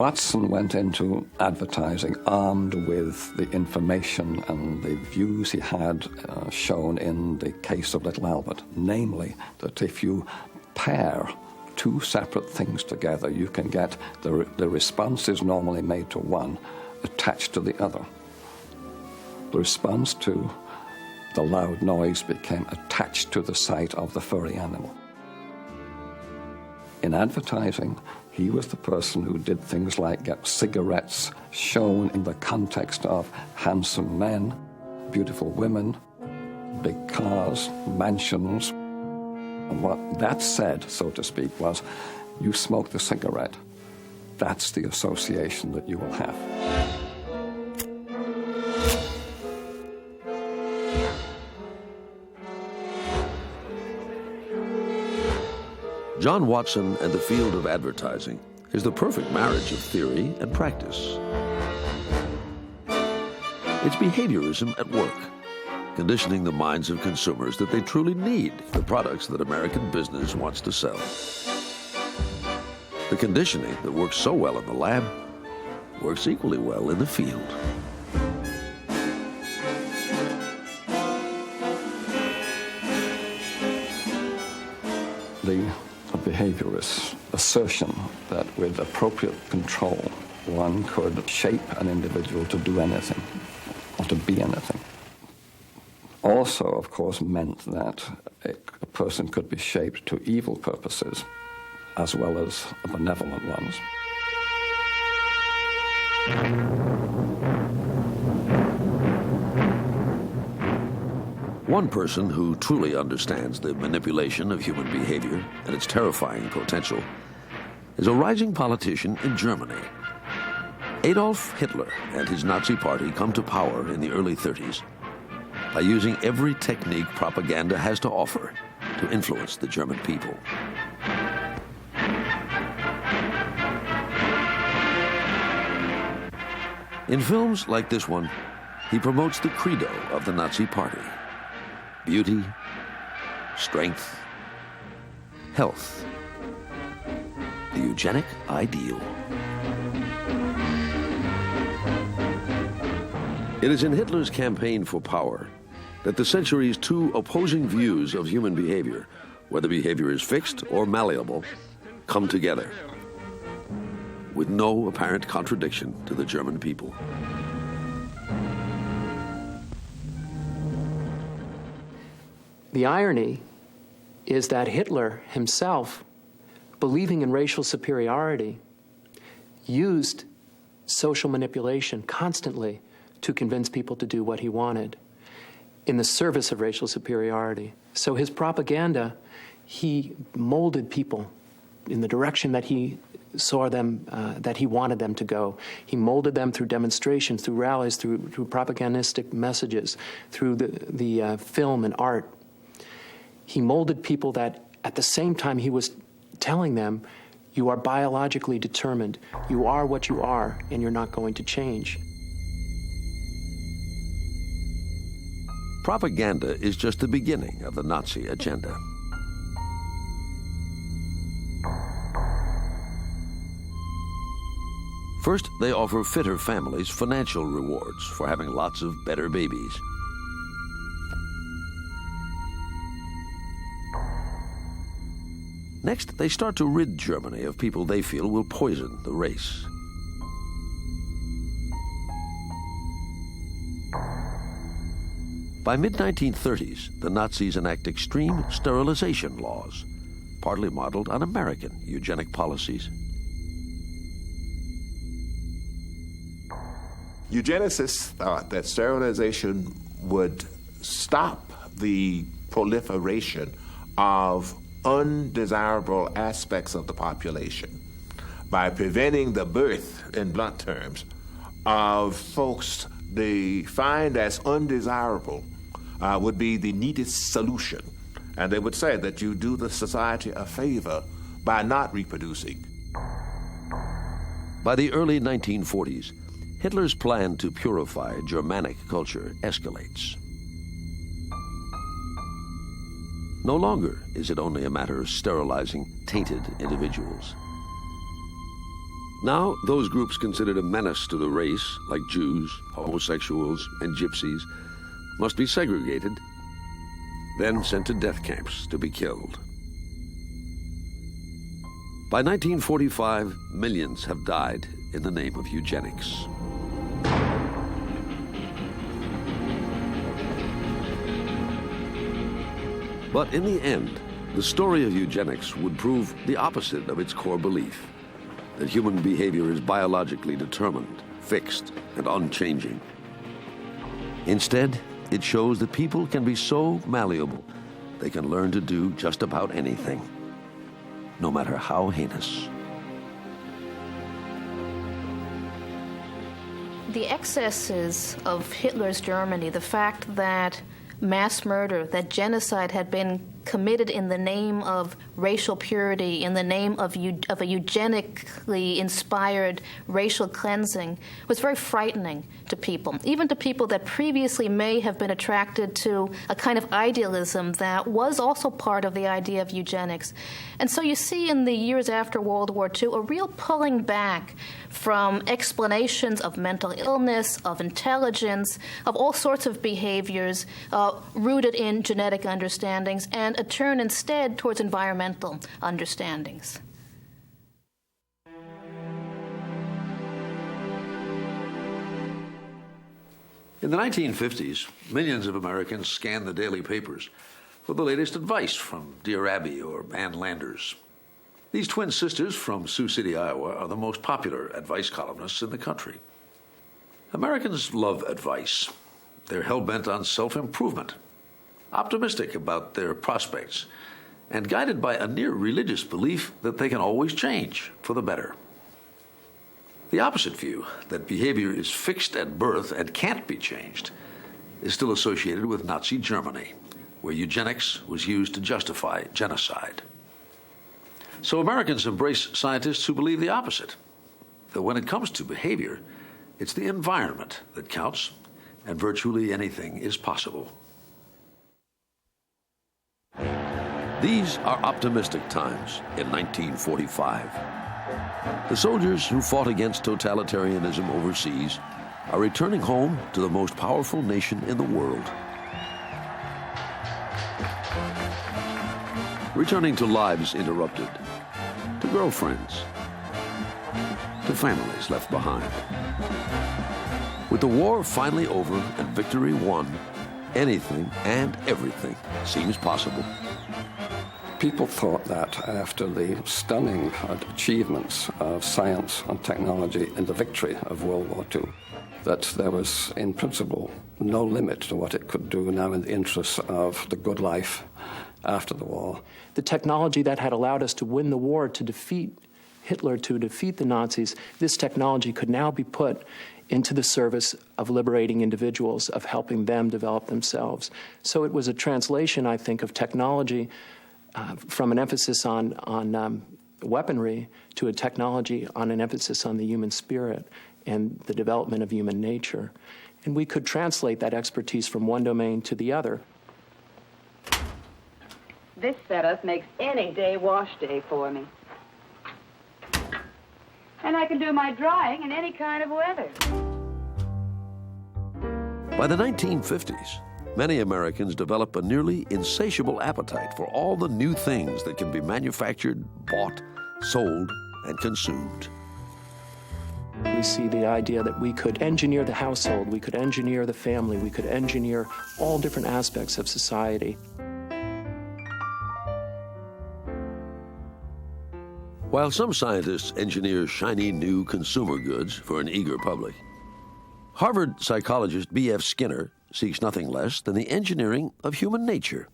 Watson went into advertising armed with the information and the views he had shown in the case of Little Albert, namely that if you pair two separate things together, you can get the responses normally made to one attached to the other. The response to the loud noise became attached to the sight of the furry animal. In advertising, he was the person who did things like get cigarettes shown in the context of handsome men, beautiful women, big cars, mansions. And what that said, so to speak, was, you smoke the cigarette, that's the association that you will have. John Watson and the field of advertising is the perfect marriage of theory and practice. It's behaviorism at work, conditioning the minds of consumers that they truly need the products that American business wants to sell. The conditioning that works so well in the lab works equally well in the field. The behaviorist's assertion that with appropriate control, one could shape an individual to do anything or to be anything. Also, of course, meant that a person could be shaped to evil purposes as well as benevolent ones. One person who truly understands the manipulation of human behavior and its terrifying potential is a rising politician in Germany. Adolf Hitler and his Nazi party come to power in the early 30s by using every technique propaganda has to offer to influence the German people. In films like this one, he promotes the credo of the Nazi party: beauty, strength, health, the eugenic ideal. It is in Hitler's campaign for power that the century's two opposing views of human behavior, whether behavior is fixed or malleable, come together, with no apparent contradiction to the German people. The irony is that Hitler himself, believing in racial superiority, used social manipulation constantly to convince people to do what he wanted in the service of racial superiority. So his propaganda, he molded people in the direction that he saw them, that he wanted them to go. He molded them through demonstrations, through rallies, through propagandistic messages, through the film and art. He molded people that at the same time he was telling them, you are biologically determined. You are what you are, and you're not going to change. Propaganda is just the beginning of the Nazi agenda. First, they offer fitter families financial rewards for having lots of better babies. Next, they start to rid Germany of people they feel will poison the race. By mid-1930s, the Nazis enact extreme sterilization laws, partly modeled on American eugenic policies. Eugenicists thought that sterilization would stop the proliferation of undesirable aspects of the population by preventing the birth, in blunt terms, of folks they find as undesirable would be the neatest solution. And they would say that you do the society a favor by not reproducing. By the early 1940s, Hitler's plan to purify Germanic culture escalates. No longer is it only a matter of sterilizing tainted individuals. Now, those groups considered a menace to the race, like Jews, homosexuals, and gypsies, must be segregated, then sent to death camps to be killed. By 1945, millions have died in the name of eugenics. But in the end, the story of eugenics would prove the opposite of its core belief, that human behavior is biologically determined, fixed, and unchanging. Instead, it shows that people can be so malleable they can learn to do just about anything, no matter how heinous. The excesses of Hitler's Germany, the fact that mass murder, that genocide had been committed in the name of racial purity, in the name of a eugenically inspired racial cleansing, was very frightening to people, even to people that previously may have been attracted to a kind of idealism that was also part of the idea of eugenics. And so you see in the years after World War II a real pulling back from explanations of mental illness, of intelligence, of all sorts of behaviors rooted in genetic understandings, and a turn instead towards environmental understandings. In the 1950s, millions of Americans scanned the daily papers for the latest advice from Dear Abby or Ann Landers. These twin sisters from Sioux City, Iowa, are the most popular advice columnists in the country. Americans love advice. They're hell-bent on self-improvement, optimistic about their prospects, and guided by a near-religious belief that they can always change for the better. The opposite view, that behavior is fixed at birth and can't be changed, is still associated with Nazi Germany, where eugenics was used to justify genocide. So Americans embrace scientists who believe the opposite, that when it comes to behavior, it's the environment that counts, and virtually anything is possible. These are optimistic times in 1945. The soldiers who fought against totalitarianism overseas are returning home to the most powerful nation in the world. Returning to lives interrupted, to girlfriends, to families left behind. With the war finally over and victory won, anything and everything seems possible. People thought that after the stunning achievements of science and technology in the victory of World War II, that there was, in principle, no limit to what it could do now in the interests of the good life after the war. The technology that had allowed us to win the war, to defeat Hitler, to defeat the Nazis, this technology could now be put into the service of liberating individuals, of helping them develop themselves. So it was a translation, I think, of technology from an emphasis on weaponry to a technology on an emphasis on the human spirit and the development of human nature. And we could translate that expertise from one domain to the other. This setup makes any day wash day for me. And I can do my drying in any kind of weather. By the 1950s, many Americans develop a nearly insatiable appetite for all the new things that can be manufactured, bought, sold, and consumed. We see the idea that we could engineer the household, we could engineer the family, we could engineer all different aspects of society. While some scientists engineer shiny new consumer goods for an eager public, Harvard psychologist B.F. Skinner seeks nothing less than the engineering of human nature.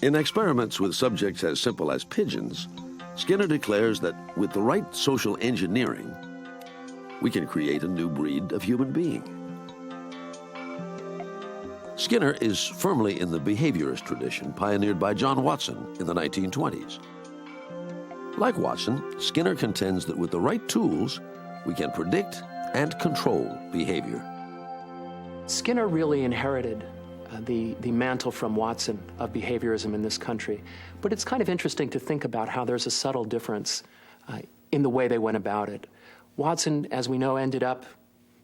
In experiments with subjects as simple as pigeons, Skinner declares that with the right social engineering, we can create a new breed of human being. Skinner is firmly in the behaviorist tradition pioneered by John Watson in the 1920s. Like Watson, Skinner contends that with the right tools, we can predict and control behavior. Skinner really inherited the mantle from Watson of behaviorism in this country. But it's kind of interesting to think about how there's a subtle difference in the way they went about it. Watson, as we know, ended up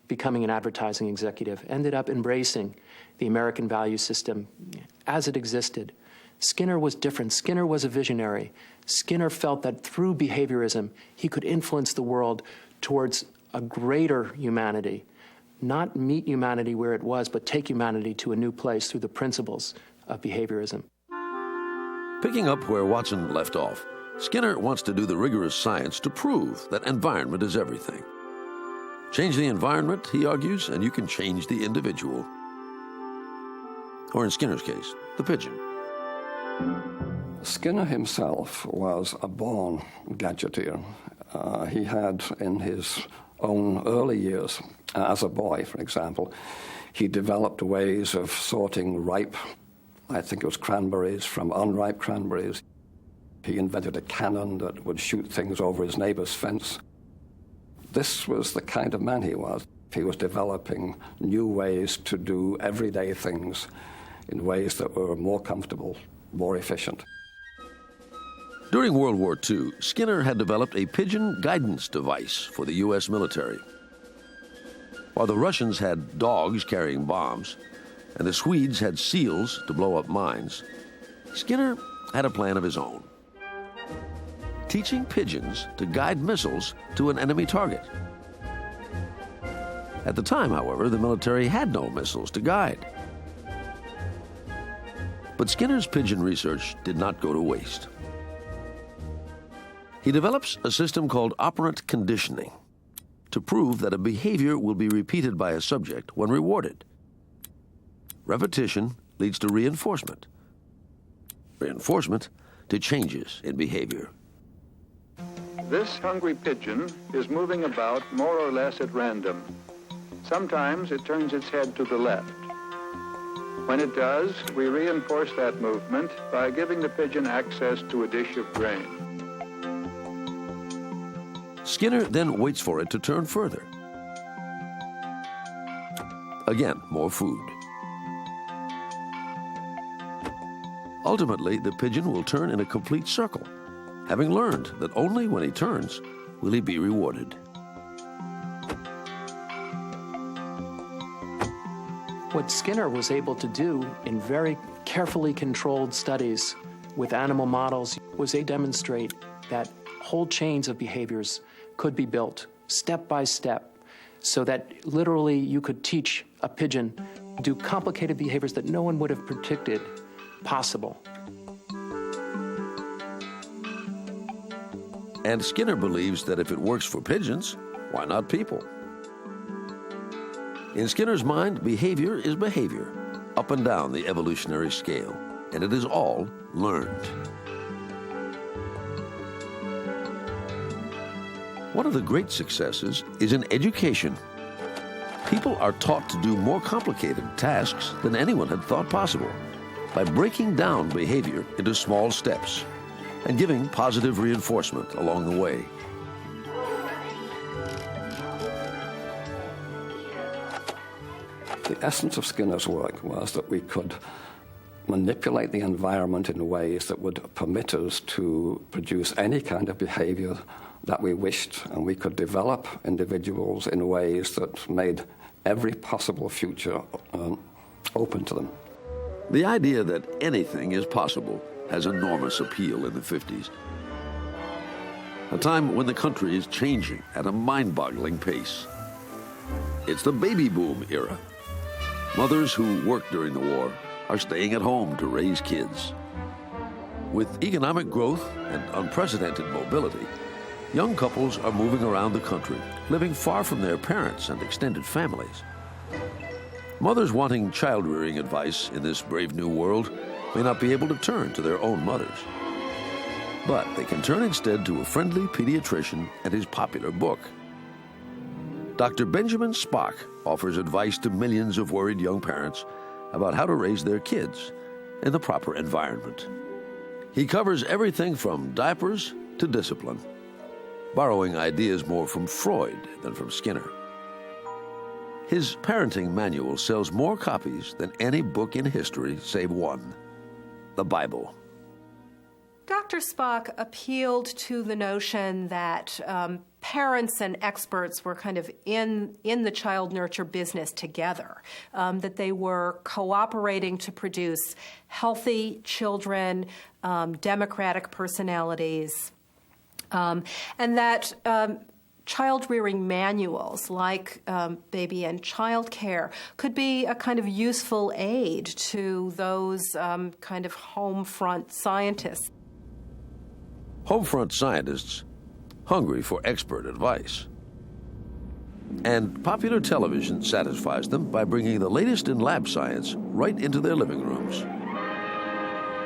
becoming an advertising executive, ended up embracing the American value system as it existed. Skinner was different. Skinner was a visionary. Skinner felt that through behaviorism, he could influence the world towards a greater humanity, not meet humanity where it was, but take humanity to a new place through the principles of behaviorism. Picking up where Watson left off, Skinner wants to do the rigorous science to prove that environment is everything. Change the environment, he argues, and you can change the individual. Or in Skinner's case, the pigeon. Skinner himself was a born gadgeteer. He had, in his own early years, as a boy, for example, he developed ways of sorting ripe, I think it was cranberries, from unripe cranberries. He invented a cannon that would shoot things over his neighbor's fence. This was the kind of man he was. He was developing new ways to do everyday things in ways that were more comfortable, more efficient. During World War II, Skinner had developed a pigeon guidance device for the U.S. military. While the Russians had dogs carrying bombs, and the Swedes had seals to blow up mines, Skinner had a plan of his own. Teaching pigeons to guide missiles to an enemy target. At the time, however, the military had no missiles to guide. But Skinner's pigeon research did not go to waste. He develops a system called operant conditioning to prove that a behavior will be repeated by a subject when rewarded. Repetition leads to reinforcement. Reinforcement to changes in behavior. This hungry pigeon is moving about more or less at random. Sometimes it turns its head to the left. When it does, we reinforce that movement by giving the pigeon access to a dish of grain. Skinner then waits for it to turn further. Again, more food. Ultimately, the pigeon will turn in a complete circle, having learned that only when he turns will he be rewarded. What Skinner was able to do in very carefully controlled studies with animal models was they demonstrate that whole chains of behaviors could be built step by step so that literally you could teach a pigeon to do complicated behaviors that no one would have predicted possible. And Skinner believes that if it works for pigeons, why not people? In Skinner's mind, behavior is behavior, up and down the evolutionary scale, and it is all learned. One of the great successes is in education. People are taught to do more complicated tasks than anyone had thought possible by breaking down behavior into small steps and giving positive reinforcement along the way. The essence of Skinner's work was that we could manipulate the environment in ways that would permit us to produce any kind of behavior that we wished, and we could develop individuals in ways that made every possible future open to them. The idea that anything is possible has enormous appeal in the 50s, a time when the country is changing at a mind-boggling pace. It's the baby boom era. Mothers who worked during the war are staying at home to raise kids. With economic growth and unprecedented mobility, young couples are moving around the country, living far from their parents and extended families. Mothers wanting child-rearing advice in this brave new world may not be able to turn to their own mothers. But they can turn instead to a friendly pediatrician and his popular book. Dr. Benjamin Spock offers advice to millions of worried young parents about how to raise their kids in the proper environment. He covers everything from diapers to discipline, borrowing ideas more from Freud than from Skinner. His parenting manual sells more copies than any book in history save one, the Bible. Dr. Spock appealed to the notion that parents and experts were kind of in the child nurture business together, that they were cooperating to produce healthy children, democratic personalities, and that child-rearing manuals like baby and child care could be a kind of useful aid to those kind of home front scientists. Homefront scientists hungry for expert advice. And popular television satisfies them by bringing the latest in lab science right into their living rooms.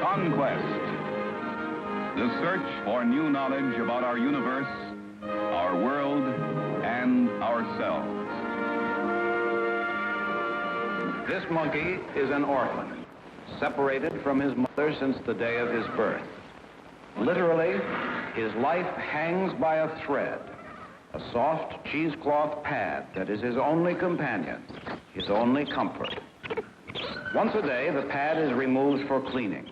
Conquest. The search for new knowledge about our universe, our world, and ourselves. This monkey is an orphan, separated from his mother since the day of his birth. Literally, his life hangs by a thread, a soft cheesecloth pad that is his only companion, his only comfort. Once a day, the pad is removed for cleaning.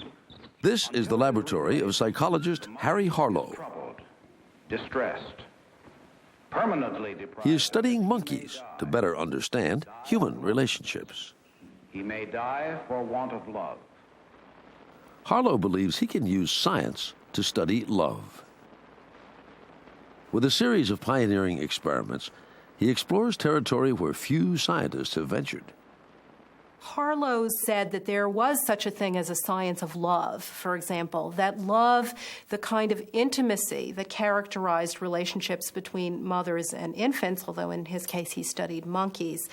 This is the laboratory of psychologist Harry Harlow. Troubled, distressed, permanently deprived. He is studying monkeys to better understand human relationships. He may die for want of love. Harlow believes he can use science to study love. With a series of pioneering experiments, he explores territory where few scientists have ventured. Harlow said that there was such a thing as a science of love, for example, that love, the kind of intimacy that characterized relationships between mothers and infants, although in his case he studied monkeys,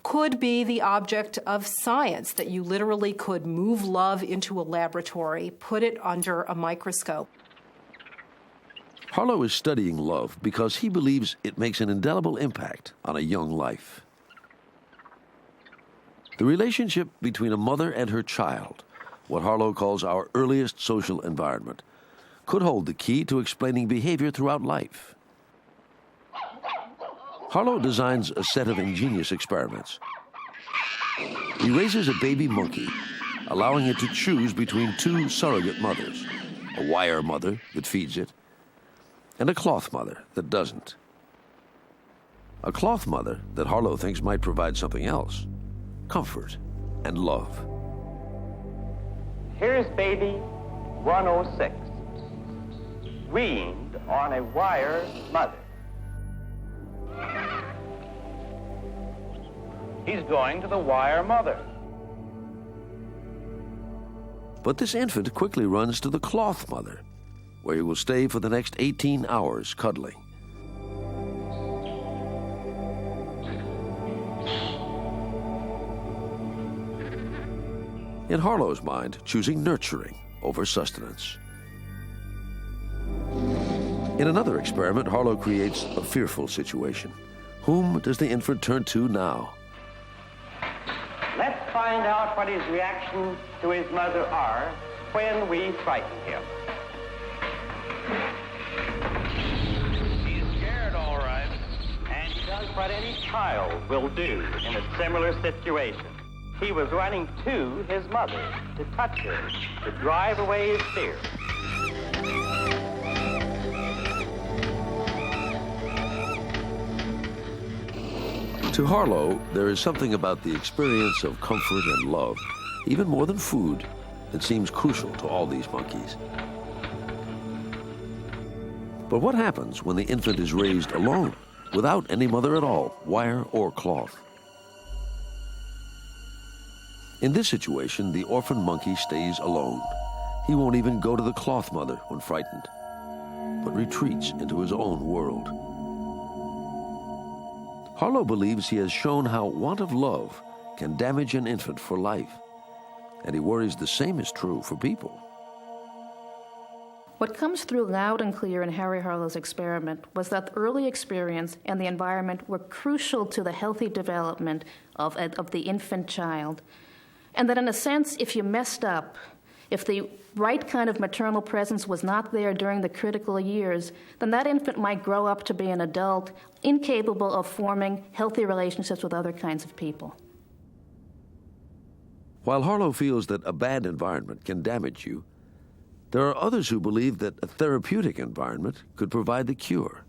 could be the object of science, that you literally could move love into a laboratory, put it under a microscope. Harlow is studying love because he believes it makes an indelible impact on a young life. The relationship between a mother and her child, what Harlow calls our earliest social environment, could hold the key to explaining behavior throughout life. Harlow designs a set of ingenious experiments. He raises a baby monkey, allowing it to choose between two surrogate mothers, a wire mother that feeds it, and a cloth mother that doesn't. A cloth mother that Harlow thinks might provide something else: comfort and love. Here's baby 106, weaned on a wire mother. He's going to the wire mother. But this infant quickly runs to the cloth mother, where he will stay for the next 18 hours cuddling. In Harlow's mind, choosing nurturing over sustenance. In another experiment, Harlow creates a fearful situation. Whom does the infant turn to now? Let's find out what his reactions to his mother are when we frighten him. He's scared, all right. And he does what any child will do in a similar situation. He was running to his mother, to touch her, to drive away his fear. To Harlow, there is something about the experience of comfort and love, even more than food, that seems crucial to all these monkeys. But what happens when the infant is raised alone, without any mother at all, wire or cloth? In this situation, the orphan monkey stays alone. He won't even go to the cloth mother when frightened, but retreats into his own world. Harlow believes he has shown how want of love can damage an infant for life, and he worries the same is true for people. What comes through loud and clear in Harry Harlow's experiment was that the early experience and the environment were crucial to the healthy development of the infant child, and that in a sense, if you messed up, If the right kind of maternal presence was not there during the critical years, then that infant might grow up to be an adult incapable of forming healthy relationships with other kinds of people. While Harlow feels that a bad environment can damage you, there are others who believe that a therapeutic environment could provide the cure.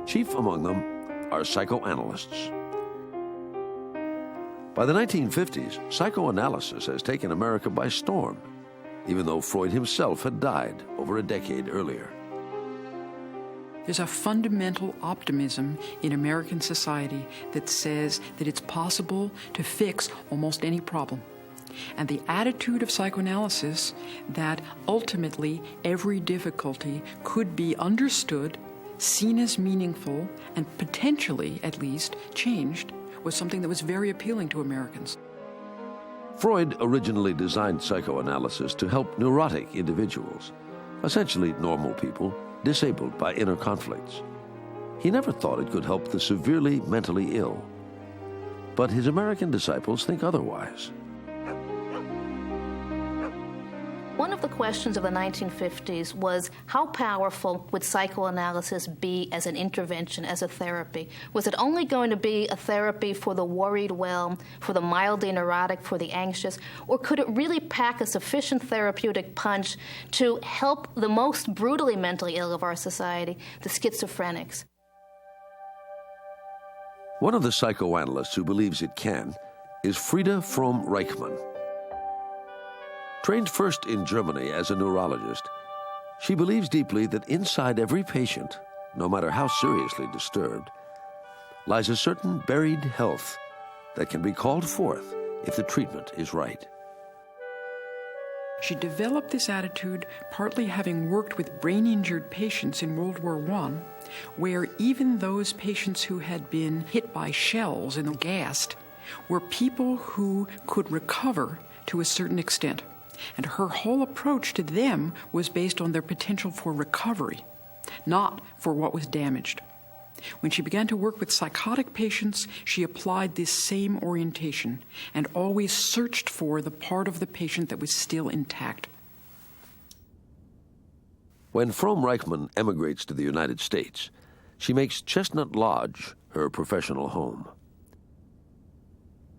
Chief among them are psychoanalysts. By the 1950s, psychoanalysis has taken America by storm, even though Freud himself had died over a decade earlier. There's a fundamental optimism in American society that says that it's possible to fix almost any problem. And the attitude of psychoanalysis that ultimately every difficulty could be understood, seen as meaningful, and potentially, at least, changed was something that was very appealing to Americans. Freud originally designed psychoanalysis to help neurotic individuals, essentially normal people, disabled by inner conflicts. He never thought it could help the severely mentally ill. But his American disciples think otherwise. One of the questions of the 1950s was, how powerful would psychoanalysis be as an intervention, as a therapy? Was it only going to be a therapy for the worried well, for the mildly neurotic, for the anxious, or could it really pack a sufficient therapeutic punch to help the most brutally mentally ill of our society, the schizophrenics? One of the psychoanalysts who believes it can is Frieda Fromm-Reichmann. Trained first in Germany as a neurologist, she believes deeply that inside every patient, no matter how seriously disturbed, lies a certain buried health that can be called forth if the treatment is right. She developed this attitude partly having worked with brain-injured patients in World War I, where even those patients who had been hit by shells and gassed were people who could recover to a certain extent. And her whole approach to them was based on their potential for recovery, not for what was damaged. When she began to work with psychotic patients, she applied this same orientation and always searched for the part of the patient that was still intact. When Fromm-Reichmann emigrates to the United States, she makes Chestnut Lodge her professional home.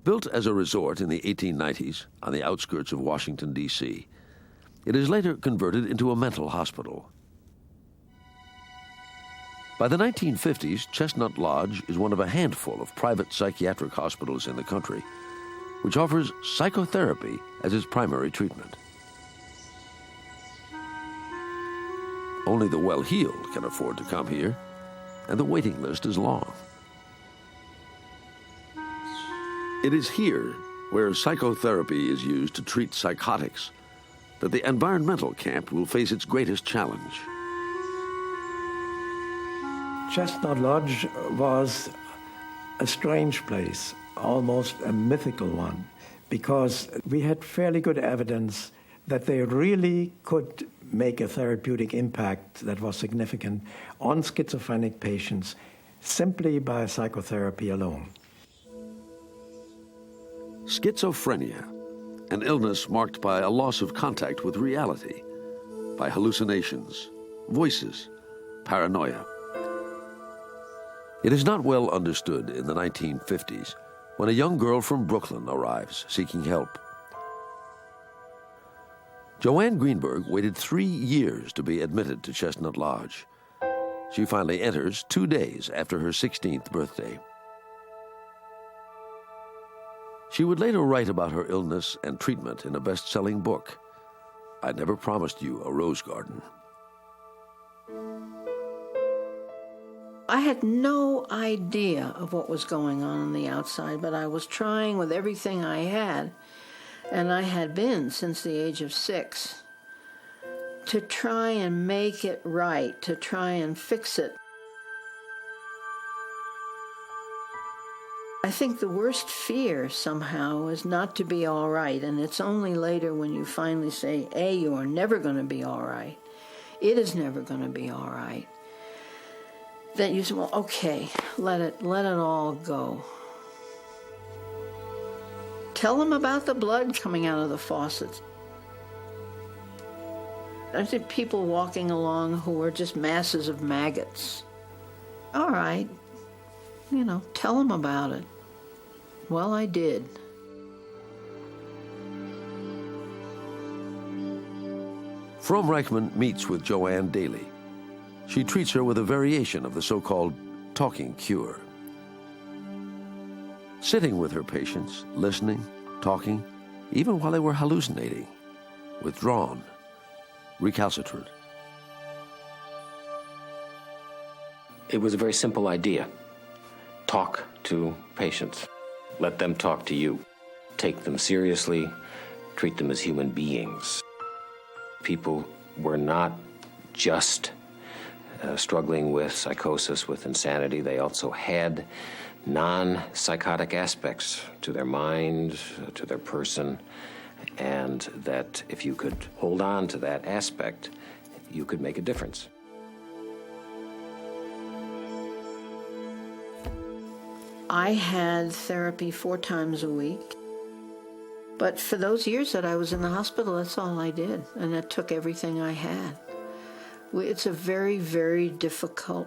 Built as a resort in the 1890s on the outskirts of Washington, D.C., it is later converted into a mental hospital. By the 1950s, Chestnut Lodge is one of a handful of private psychiatric hospitals in the country, which offers psychotherapy as its primary treatment. Only the well-heeled can afford to come here, and the waiting list is long. It is here, where psychotherapy is used to treat psychotics, that the environmental camp will face its greatest challenge. Chestnut Lodge was a strange place, almost a mythical one, because we had fairly good evidence that they really could make a therapeutic impact that was significant on schizophrenic patients simply by psychotherapy alone. Schizophrenia, an illness marked by a loss of contact with reality, by hallucinations, voices, paranoia. It is not well understood in the 1950s when a young girl from Brooklyn arrives seeking help. Joanne Greenberg waited 3 years to be admitted to Chestnut Lodge. She finally enters 2 days after her 16th birthday. She would later write about her illness and treatment in a best-selling book, I Never Promised You a Rose Garden. I had no idea of what was going on the outside, but I was trying with everything I had, and I had been since the age of 6, to try and make it right, to try and fix it. I think the worst fear somehow is not to be all right, and it's only later when you finally say, A, you are never going to be all right. It is never going to be all right. That you say, well, okay, let it all go. Tell them about the blood coming out of the faucets. I think people walking along who were just masses of maggots. All right, tell them about it. Well, I did. Fromm Reichman meets with Joanne daily. She treats her with a variation of the so-called talking cure. Sitting with her patients, listening, talking, even while they were hallucinating, withdrawn, recalcitrant. It was a very simple idea. Talk to patients. Let them talk to you. Take them seriously. Treat them as human beings. People were not just struggling with psychosis, with insanity. They also had non-psychotic aspects to their mind, to their person, and that if you could hold on to that aspect, you could make a difference. I had therapy 4 times a week. But for those years that I was in the hospital, that's all I did. And that took everything I had. It's a very, very difficult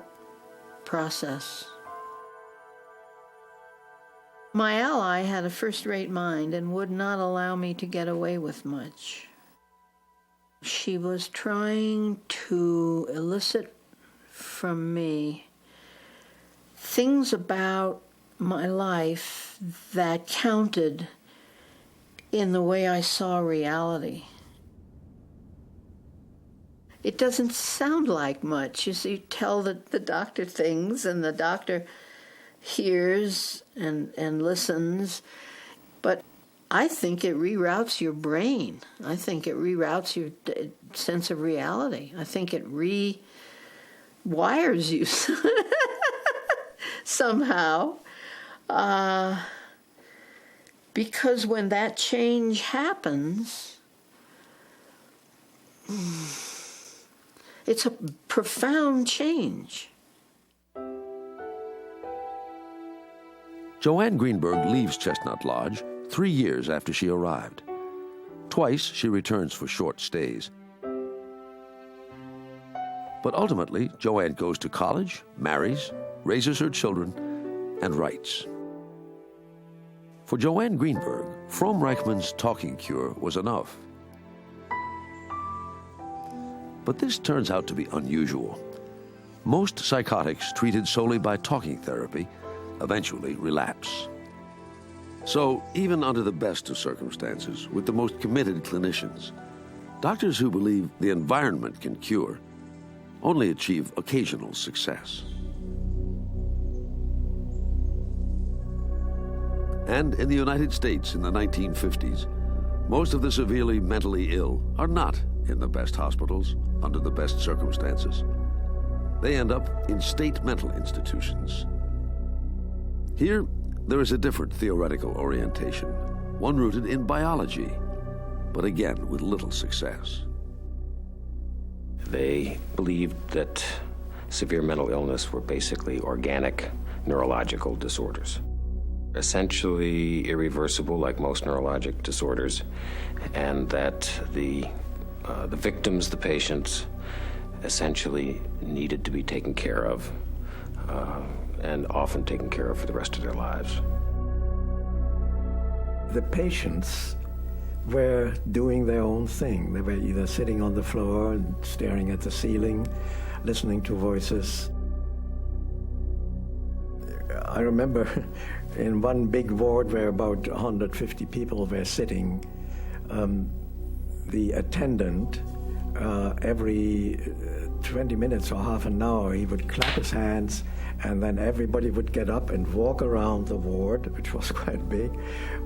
process. My ally had a first-rate mind and would not allow me to get away with much. She was trying to elicit from me things about my life that counted in the way I saw reality. It doesn't sound like much. You see, you tell the doctor things, and the doctor hears and listens, but I think it reroutes your brain. I think it reroutes your sense of reality. I think it rewires you somehow. Because when that change happens, it's a profound change. Joanne Greenberg leaves Chestnut Lodge 3 years after she arrived. Twice she returns for short stays. But ultimately, Joanne goes to college, marries, raises her children, and writes. For Joanne Greenberg, Fromm Reichman's talking cure was enough. But this turns out to be unusual. Most psychotics treated solely by talking therapy eventually relapse. So, even under the best of circumstances, with the most committed clinicians, doctors who believe the environment can cure only achieve occasional success. And in the United States in the 1950s, most of the severely mentally ill are not in the best hospitals under the best circumstances. They end up in state mental institutions. Here, there is a different theoretical orientation, one rooted in biology, but again with little success. They believed that severe mental illness were basically organic neurological disorders, essentially irreversible like most neurologic disorders, and that the victims, the patients, essentially needed to be taken care of, and often taken care of for the rest of their lives. The patients were doing their own thing. They were either sitting on the floor and staring at the ceiling, listening to voices. I remember in one big ward where about 150 people were sitting, the attendant, every 20 minutes or half an hour, he would clap his hands, and then everybody would get up and walk around the ward, which was quite big,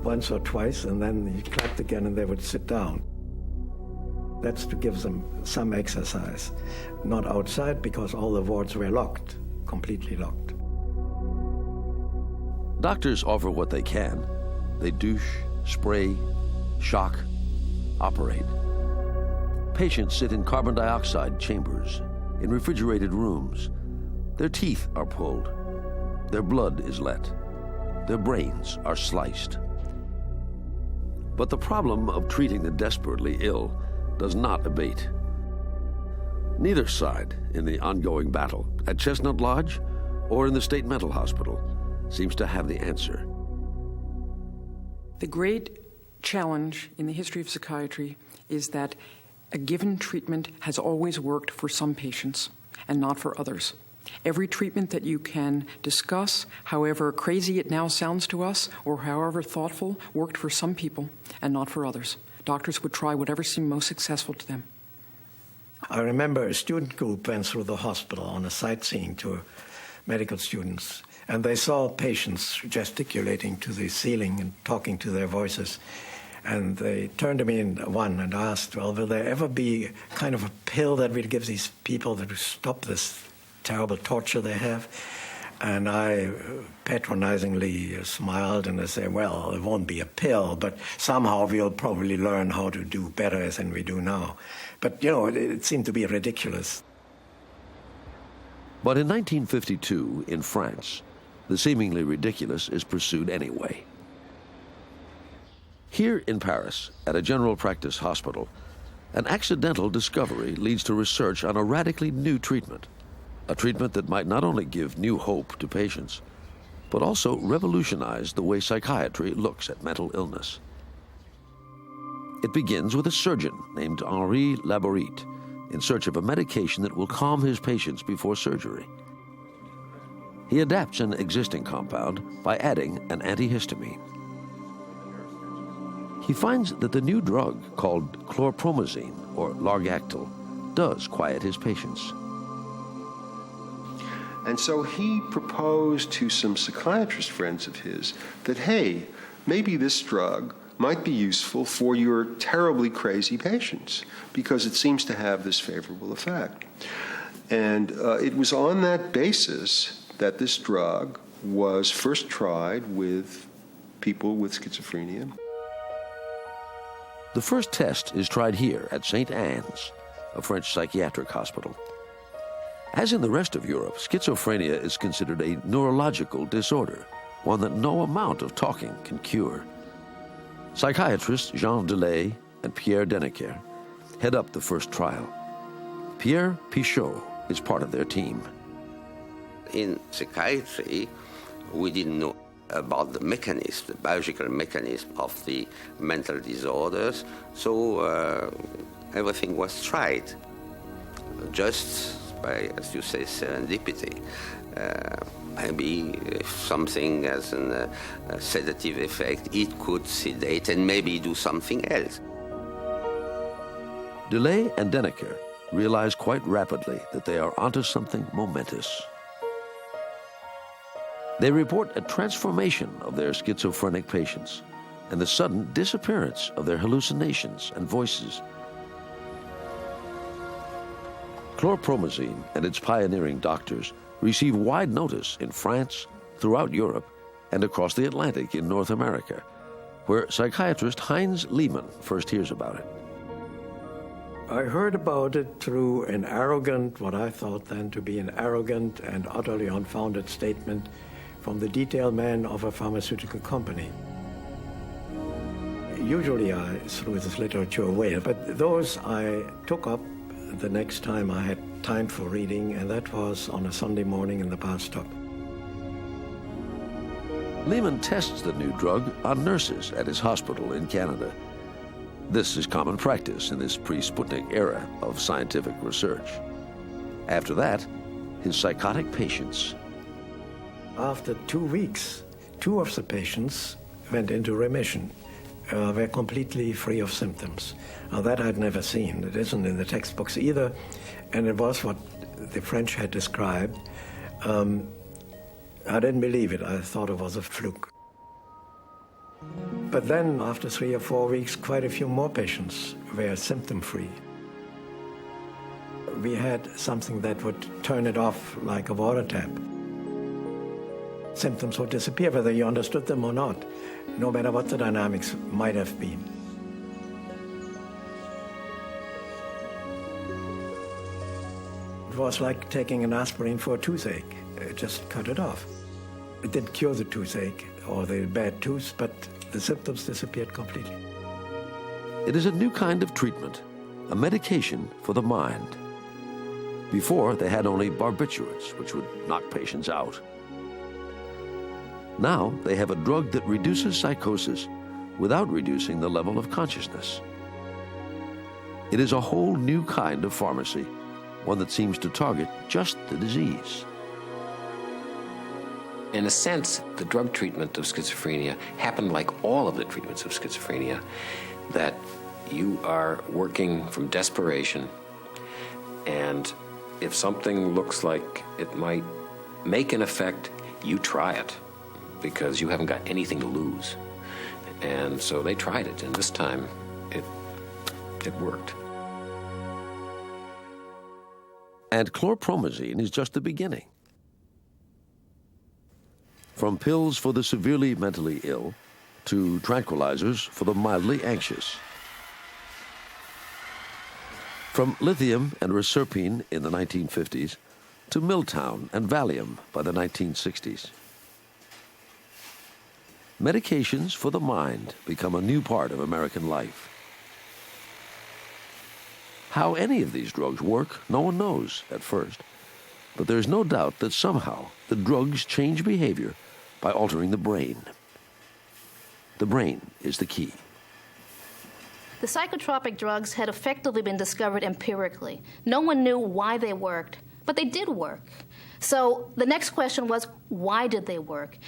once or twice, and then he clapped again and they would sit down. That's to give them some exercise. Not outside, because all the wards were locked, completely locked. Doctors offer what they can. They douche, spray, shock, operate. Patients sit in carbon dioxide chambers, in refrigerated rooms. Their teeth are pulled. Their blood is let. Their brains are sliced. But the problem of treating the desperately ill does not abate. Neither side in the ongoing battle, at Chestnut Lodge or in the state mental hospital, seems to have the answer. The great challenge in the history of psychiatry is that a given treatment has always worked for some patients and not for others. Every treatment that you can discuss, however crazy it now sounds to us or however thoughtful, worked for some people and not for others. Doctors would try whatever seemed most successful to them. I remember a student group went through the hospital on a sightseeing tour, medical students, and they saw patients gesticulating to the ceiling and talking to their voices. And they turned to me and asked, well, will there ever be kind of a pill that we'll give these people to stop this terrible torture they have? And I patronizingly smiled and I said, well, it won't be a pill, but somehow we'll probably learn how to do better than we do now. But, you know, it seemed to be ridiculous. But in 1952, in France, the seemingly ridiculous is pursued anyway. Here in Paris, at a general practice hospital, an accidental discovery leads to research on a radically new treatment, a treatment that might not only give new hope to patients, but also revolutionize the way psychiatry looks at mental illness. It begins with a surgeon named Henri Labourite in search of a medication that will calm his patients before surgery. He adapts an existing compound by adding an antihistamine. He finds that the new drug, called chlorpromazine, or Largactil, does quiet his patients. And so he proposed to some psychiatrist friends of his that, hey, maybe this drug might be useful for your terribly crazy patients because it seems to have this favorable effect. And it was on that basis that this drug was first tried with people with schizophrenia. The first test is tried here at St. Anne's, a French psychiatric hospital. As in the rest of Europe, schizophrenia is considered a neurological disorder, one that no amount of talking can cure. Psychiatrists Jean Delay and Pierre Denecker head up the first trial. Pierre Pichot is part of their team. In psychiatry, we didn't know about the mechanism, the biological mechanism of the mental disorders, so everything was tried, just by, as you say, serendipity. Maybe if something has a sedative effect, it could sedate and maybe do something else. Delay and Denecker realize quite rapidly that they are onto something momentous. They report a transformation of their schizophrenic patients and the sudden disappearance of their hallucinations and voices. Chlorpromazine and its pioneering doctors receive wide notice in France, throughout Europe, and across the Atlantic in North America, where psychiatrist Heinz Lehmann first hears about it. I heard about it through an arrogant, what I thought then to be an arrogant and utterly unfounded statement from the detail man of a pharmaceutical company. Usually I threw this literature away, but those I took up the next time I had time for reading, and that was on a Sunday morning in the bathtub. Lehmann tests the new drug on nurses at his hospital in Canada. This is common practice in this pre-Sputnik era of scientific research. After that, his psychotic patients. After 2 weeks, 2 of the patients went into remission, were completely free of symptoms. Now, that I'd never seen. It isn't in the textbooks either, and it was what the French had described. I didn't believe it. I thought it was a fluke. But then, after 3 or 4 weeks, quite a few more patients were symptom-free. We had something that would turn it off like a water tap. Symptoms would disappear, whether you understood them or not, no matter what the dynamics might have been. It was like taking an aspirin for a toothache. It just cut it off. It didn't cure the toothache or the bad tooth, but the symptoms disappeared completely. It is a new kind of treatment, a medication for the mind. Before, they had only barbiturates, which would knock patients out. Now, they have a drug that reduces psychosis without reducing the level of consciousness. It is a whole new kind of pharmacy, one that seems to target just the disease. In a sense, the drug treatment of schizophrenia happened like all of the treatments of schizophrenia, that you are working from desperation, and if something looks like it might make an effect, you try it, because you haven't got anything to lose. And so they tried it, and this time it worked. And chlorpromazine is just the beginning. From pills for the severely mentally ill to tranquilizers for the mildly anxious. From lithium and reserpine in the 1950s to Miltown and Valium by the 1960s. Medications for the mind become a new part of American life. How any of these drugs work, no one knows at first. But there's no doubt that somehow the drugs change behavior by altering the brain. The brain is the key. The psychotropic drugs had effectively been discovered empirically. No one knew why they worked, but they did work. So the next question was, why did they work?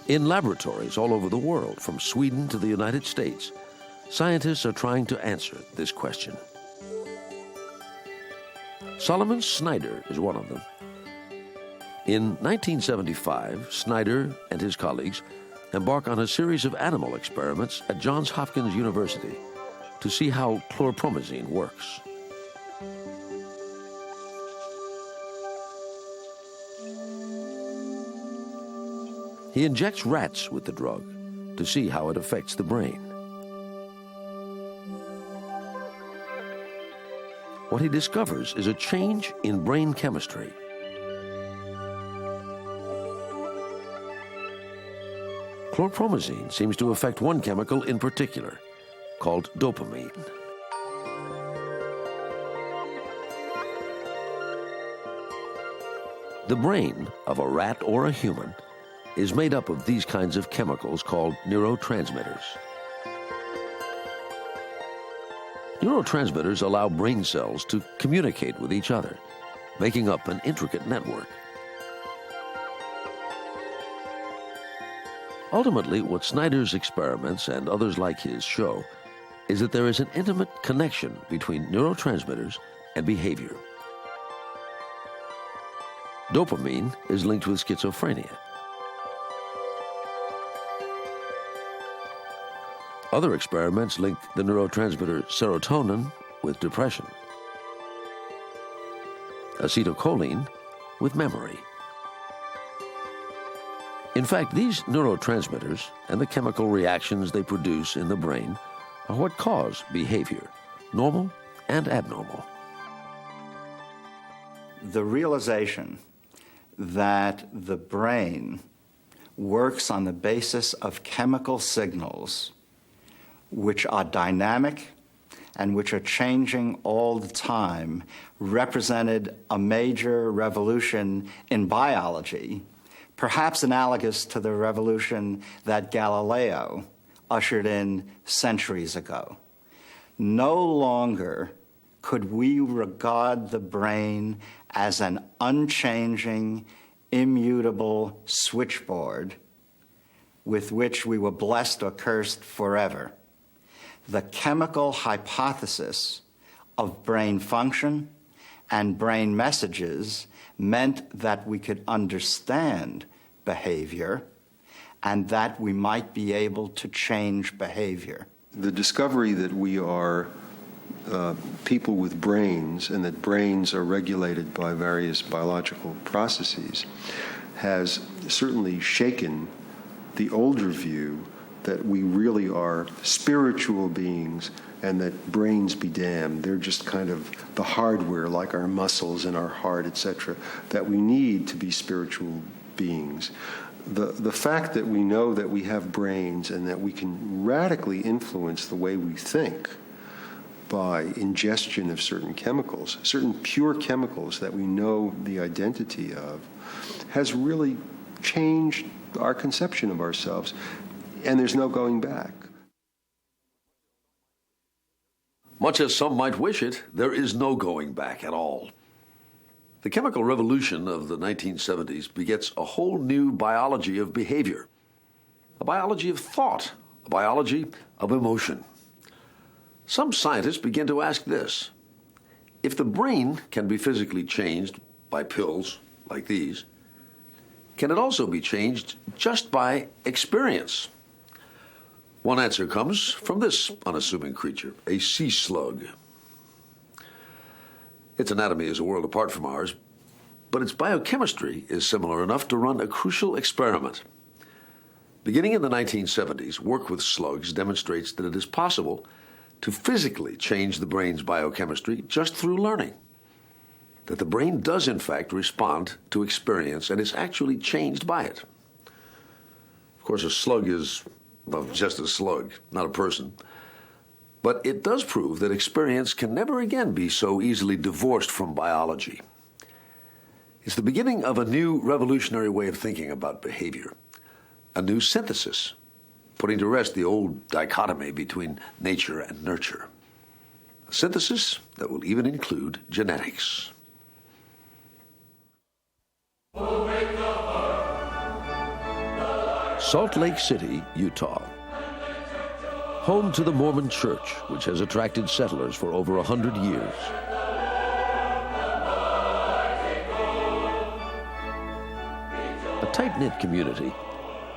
In laboratories all over the world, from Sweden to the United States, scientists are trying to answer this question. Solomon Snyder is one of them. In 1975, Snyder and his colleagues embark on a series of animal experiments at Johns Hopkins University to see how chlorpromazine works. He injects rats with the drug to see how it affects the brain. What he discovers is a change in brain chemistry. Chlorpromazine seems to affect one chemical in particular, called dopamine. The brain of a rat or a human is made up of these kinds of chemicals called neurotransmitters. Neurotransmitters allow brain cells to communicate with each other, making up an intricate network. Ultimately, what Snyder's experiments and others like his show is that there is an intimate connection between neurotransmitters and behavior. Dopamine is linked with schizophrenia. Other experiments link the neurotransmitter serotonin with depression, acetylcholine with memory. In fact, these neurotransmitters and the chemical reactions they produce in the brain are what cause behavior, normal and abnormal. The realization that the brain works on the basis of chemical signals which are dynamic and which are changing all the time represented a major revolution in biology, perhaps analogous to the revolution that Galileo ushered in centuries ago. No longer could we regard the brain as an unchanging, immutable switchboard with which we were blessed or cursed forever. The chemical hypothesis of brain function and brain messages meant that we could understand behavior and that we might be able to change behavior. The discovery that we are people with brains and that brains are regulated by various biological processes has certainly shaken the older view that we really are spiritual beings and that brains be damned. They're just kind of the hardware, like our muscles and our heart, etc., that we need to be spiritual beings. the fact that we know that we have brains and that we can radically influence the way we think by ingestion of certain chemicals, certain pure chemicals that we know the identity of, has really changed our conception of ourselves, and there's no going back. Much as some might wish it, there is no going back at all. The chemical revolution of the 1970s begets a whole new biology of behavior, a biology of thought, a biology of emotion. Some scientists begin to ask this: if the brain can be physically changed by pills like these, can it also be changed just by experience? One answer comes from this unassuming creature, a sea slug. Its anatomy is a world apart from ours, but its biochemistry is similar enough to run a crucial experiment. Beginning in the 1970s, work with slugs demonstrates that it is possible to physically change the brain's biochemistry just through learning. That the brain does in fact respond to experience and is actually changed by it. Of course, a slug is, well, just a slug, not a person. But it does prove that experience can never again be so easily divorced from biology. It's the beginning of a new revolutionary way of thinking about behavior, a new synthesis, putting to rest the old dichotomy between nature and nurture. A synthesis that will even include genetics. Salt Lake City, Utah. Home to the Mormon Church, which has attracted settlers for over 100 years. A tight-knit community,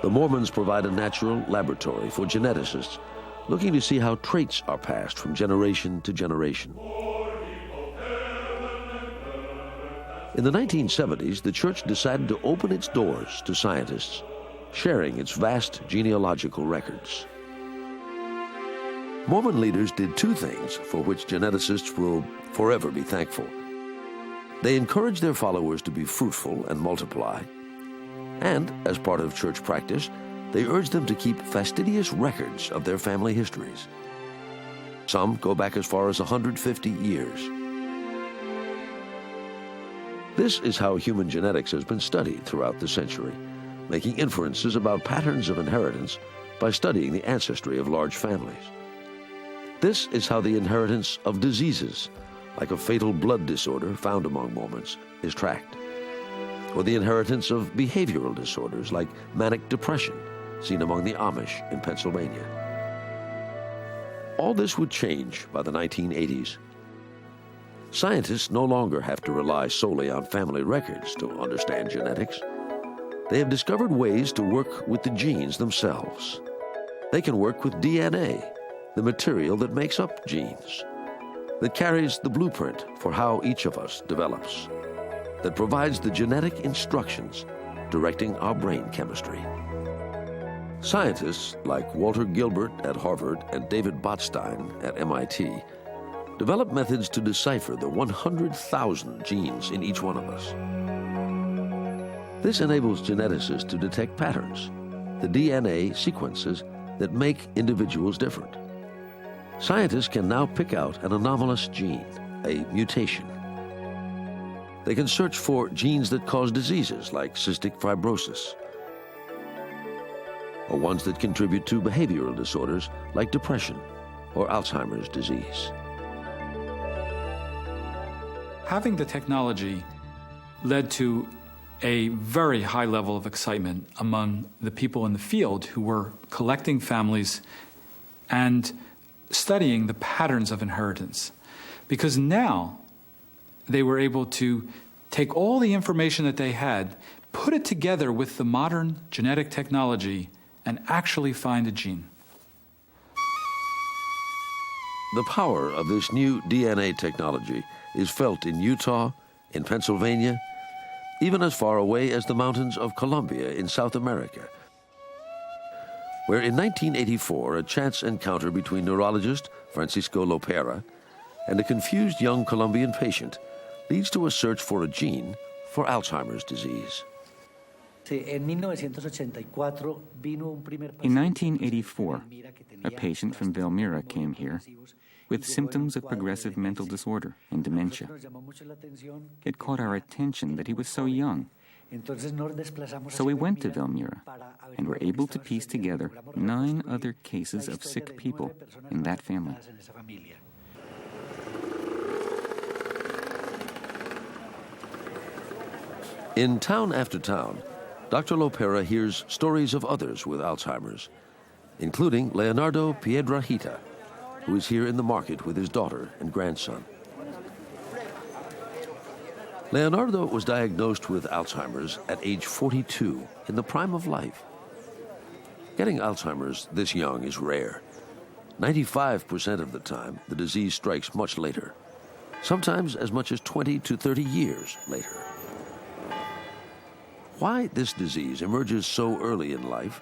the Mormons provide a natural laboratory for geneticists looking to see how traits are passed from generation to generation. In the 1970s, the church decided to open its doors to scientists, sharing its vast genealogical records. Mormon leaders did two things for which geneticists will forever be thankful. They encouraged their followers to be fruitful and multiply, and, as part of church practice, they urged them to keep fastidious records of their family histories. Some go back as far as 150 years. This is how human genetics has been studied throughout the century, making inferences about patterns of inheritance by studying the ancestry of large families. This is how the inheritance of diseases, like a fatal blood disorder found among Mormons, is tracked, or the inheritance of behavioral disorders like manic depression, seen among the Amish in Pennsylvania. All this would change by the 1980s. Scientists no longer have to rely solely on family records to understand genetics. They have discovered ways to work with the genes themselves. They can work with DNA, the material that makes up genes, that carries the blueprint for how each of us develops, that provides the genetic instructions directing our brain chemistry. Scientists like Walter Gilbert at Harvard and David Botstein at MIT develop methods to decipher the 100,000 genes in each one of us. This enables geneticists to detect patterns, the DNA sequences that make individuals different. Scientists can now pick out an anomalous gene, a mutation. They can search for genes that cause diseases like cystic fibrosis, or ones that contribute to behavioral disorders like depression or Alzheimer's disease. Having the technology led to a very high level of excitement among the people in the field who were collecting families and studying the patterns of inheritance. Because now they were able to take all the information that they had, put it together with the modern genetic technology, and actually find a gene. The power of this new DNA technology is felt in Utah, in Pennsylvania, even as far away as the mountains of Colombia in South America, where in 1984 a chance encounter between neurologist Francisco Lopera and a confused young Colombian patient leads to a search for a gene for Alzheimer's disease. In 1984, a patient from Velmira came here with symptoms of progressive mental disorder and dementia. It caught our attention that he was so young. So we went to Velmira and were able to piece together 9 other cases of sick people in that family. In town after town, Dr. Lopera hears stories of others with Alzheimer's, including Leonardo Piedrahita, who is here in the market with his daughter and grandson. Leonardo was diagnosed with Alzheimer's at age 42, in the prime of life. Getting Alzheimer's this young is rare. 95% of the time, the disease strikes much later, sometimes as much as 20 to 30 years later. Why this disease emerges so early in life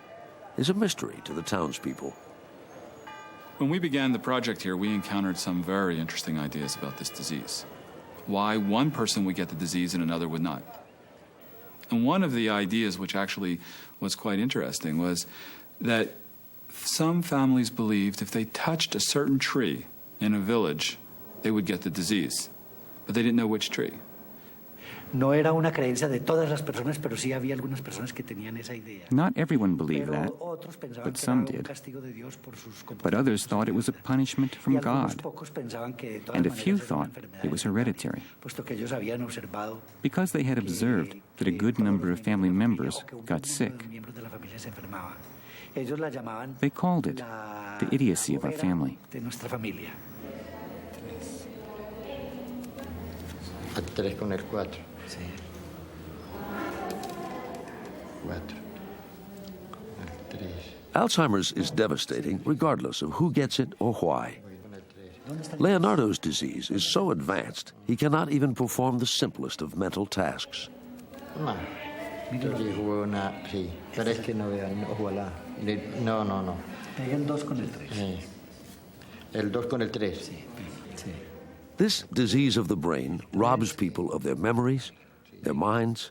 is a mystery to the townspeople. When we began the project here, we encountered some very interesting ideas about this disease. Why one person would get the disease and another would not. And one of the ideas, which actually was quite interesting, was that some families believed if they touched a certain tree in a village, they would get the disease, but they didn't know which tree. No era una creencia de todas las personas, pero sí había algunas personas que tenían esa idea. Not everyone believed that, but some did. But others thought it was a punishment from God, and a few thought it was hereditary, because they had observed that a good number of family members got sick. They called it the idiocy of our family. A 3 con el 4. Sí. 4. 3. Alzheimer's is devastating regardless of who gets it or why. Leonardo's disease is so advanced he cannot even perform the simplest of mental tasks. No. Sí. Pero es que no veo. Ojalá. No. Pega el 2 con el 3. Sí. El 2 con el 3. Sí. Sí. This disease of the brain robs people of their memories, their minds,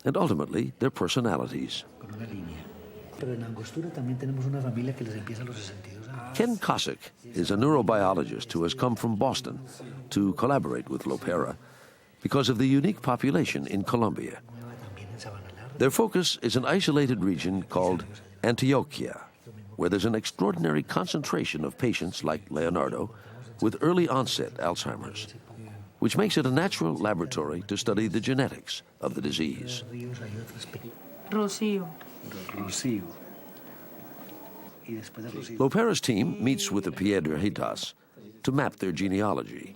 and ultimately their personalities. Ken Kosick is a neurobiologist who has come from Boston to collaborate with Lopera because of the unique population in Colombia. Their focus is an isolated region called Antioquia, where there's an extraordinary concentration of patients like Leonardo with early onset Alzheimer's, which makes it a natural laboratory to study the genetics of the disease. Lopera's team meets with the Piedrahitas to map their genealogy.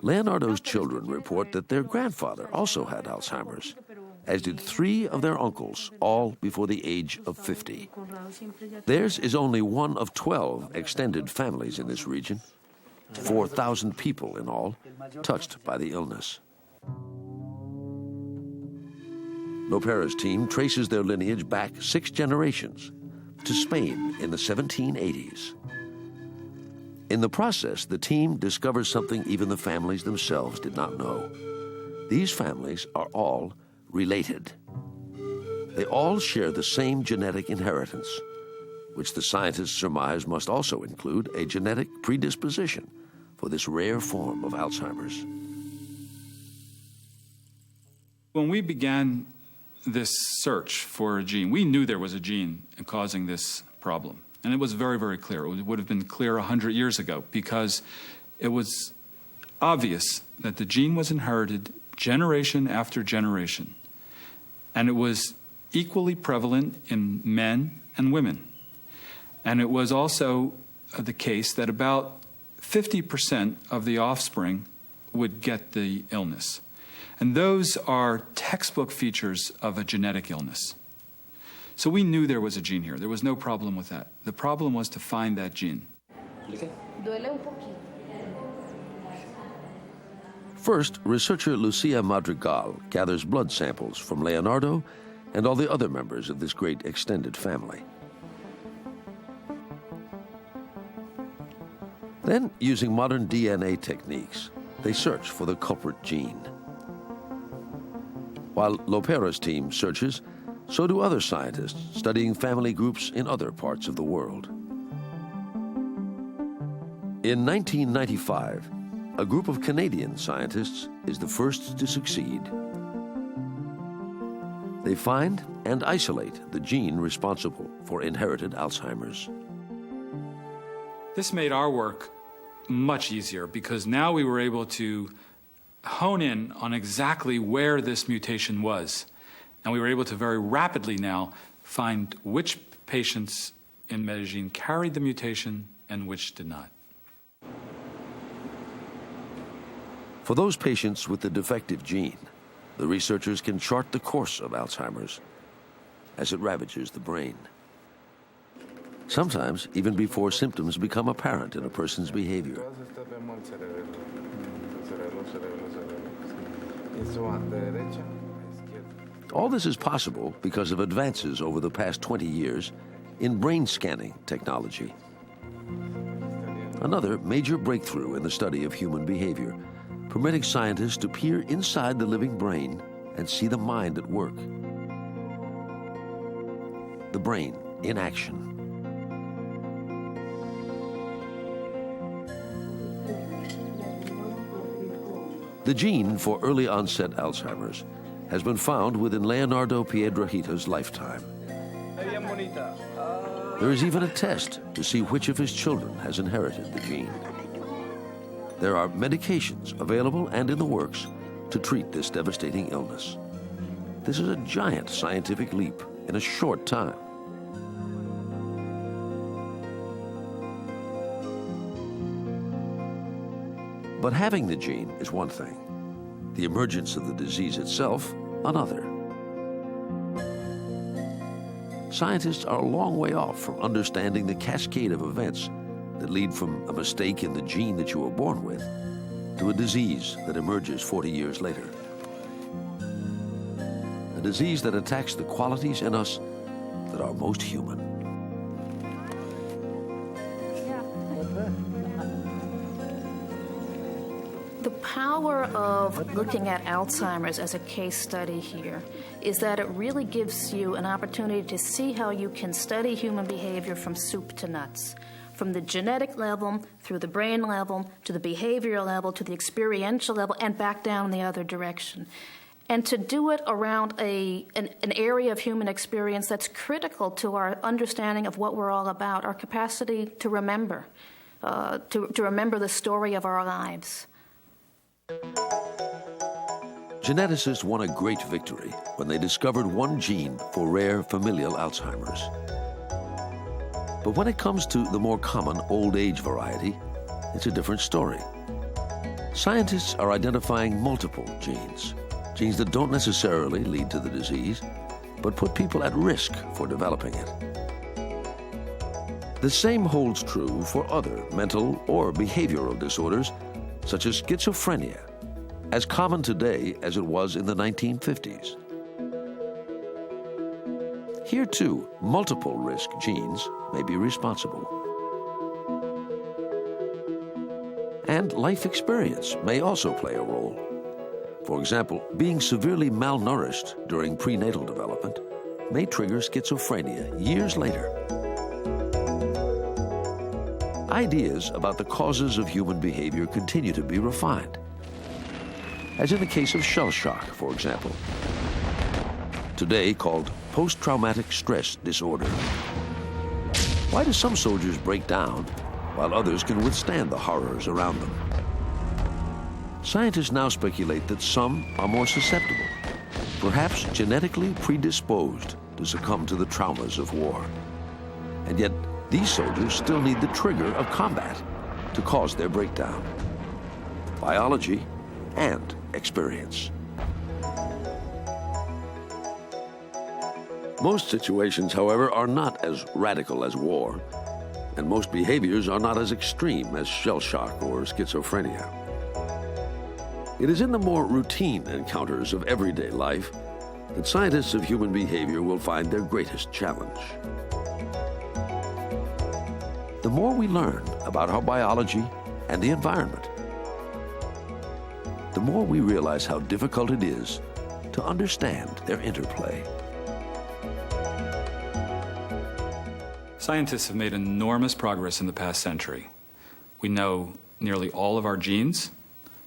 Leonardo's children report that their grandfather also had Alzheimer's, as did 3 of their uncles, all before the age of 50. Theirs is only one of 12 extended families in this region, 4,000 people in all, touched by the illness. Lopera's team traces their lineage back 6 generations to Spain in the 1780s. In the process, the team discovers something even the families themselves did not know. These families are all related. They all share the same genetic inheritance, which the scientists surmise must also include a genetic predisposition for this rare form of Alzheimer's. When we began this search for a gene, we knew there was a gene causing this problem. And it was very, very clear. It would have been clear 100 years ago because it was obvious that the gene was inherited generation after generation. And it was equally prevalent in men and women. And it was also the case that about 50% of the offspring would get the illness. And those are textbook features of a genetic illness. So we knew there was a gene here. There was no problem with that. The problem was to find that gene. First, researcher Lucia Madrigal gathers blood samples from Leonardo and all the other members of this great extended family. Then, using modern DNA techniques, they search for the culprit gene. While Lopera's team searches, so do other scientists studying family groups in other parts of the world. In 1995, a group of Canadian scientists is the first to succeed. They find and isolate the gene responsible for inherited Alzheimer's. This made our work much easier because now we were able to hone in on exactly where this mutation was. And we were able to very rapidly now find which patients in Medellin carried the mutation and which did not. For those patients with the defective gene, the researchers can chart the course of Alzheimer's as it ravages the brain. Sometimes even before symptoms become apparent in a person's behavior. All this is possible because of advances over the past 20 years in brain scanning technology. Another major breakthrough in the study of human behavior, permitting scientists to peer inside the living brain and see the mind at work. The brain in action. The gene for early onset Alzheimer's has been found within Leonardo Piedrahita's lifetime. There is even a test to see which of his children has inherited the gene. There are medications available and in the works to treat this devastating illness. This is a giant scientific leap in a short time. But having the gene is one thing. The emergence of the disease itself, another. Scientists are a long way off from understanding the cascade of events that lead from a mistake in the gene that you were born with to a disease that emerges 40 years later. A disease that attacks the qualities in us that are most human. The power of looking at Alzheimer's as a case study here is that it really gives you an opportunity to see how you can study human behavior from soup to nuts, from the genetic level, through the brain level, to the behavioral level, to the experiential level, and back down the other direction. And to do it around an area of human experience that's critical to our understanding of what we're all about, our capacity to remember the story of our lives. Geneticists won a great victory when they discovered one gene for rare familial Alzheimer's. But when it comes to the more common old age variety, it's a different story. Scientists are identifying multiple genes that don't necessarily lead to the disease, but put people at risk for developing it. The same holds true for other mental or behavioral disorders, such as schizophrenia, as common today as it was in the 1950s. Here, too, multiple risk genes may be responsible. And life experience may also play a role. For example, being severely malnourished during prenatal development may trigger schizophrenia years later. Ideas about the causes of human behavior continue to be refined, as in the case of shell shock, for example, today called post-traumatic stress disorder. Why do some soldiers break down while others can withstand the horrors around them? Scientists now speculate that some are more susceptible, perhaps genetically predisposed to succumb to the traumas of war. And yet, these soldiers still need the trigger of combat to cause their breakdown. Biology and experience. Most situations, however, are not as radical as war, and most behaviors are not as extreme as shell shock or schizophrenia. It is in the more routine encounters of everyday life that scientists of human behavior will find their greatest challenge. The more we learn about how biology and the environment. The more we realize how difficult it is to understand their interplay. Scientists have made enormous progress in the past century. We know nearly all of our genes.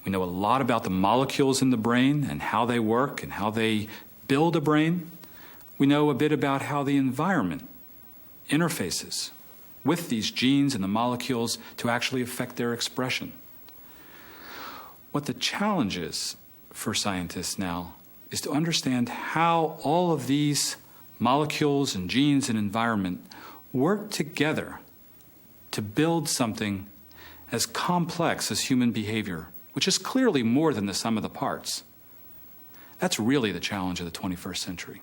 We know a lot about the molecules in the brain and how they work and how they build a brain. We know a bit about how the environment interfaces with these genes and the molecules to actually affect their expression. What the challenge is for scientists now is to understand how all of these molecules and genes and environment work together to build something as complex as human behavior, which is clearly more than the sum of the parts. That's really the challenge of the 21st century.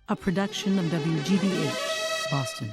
A production of WGBH, Boston.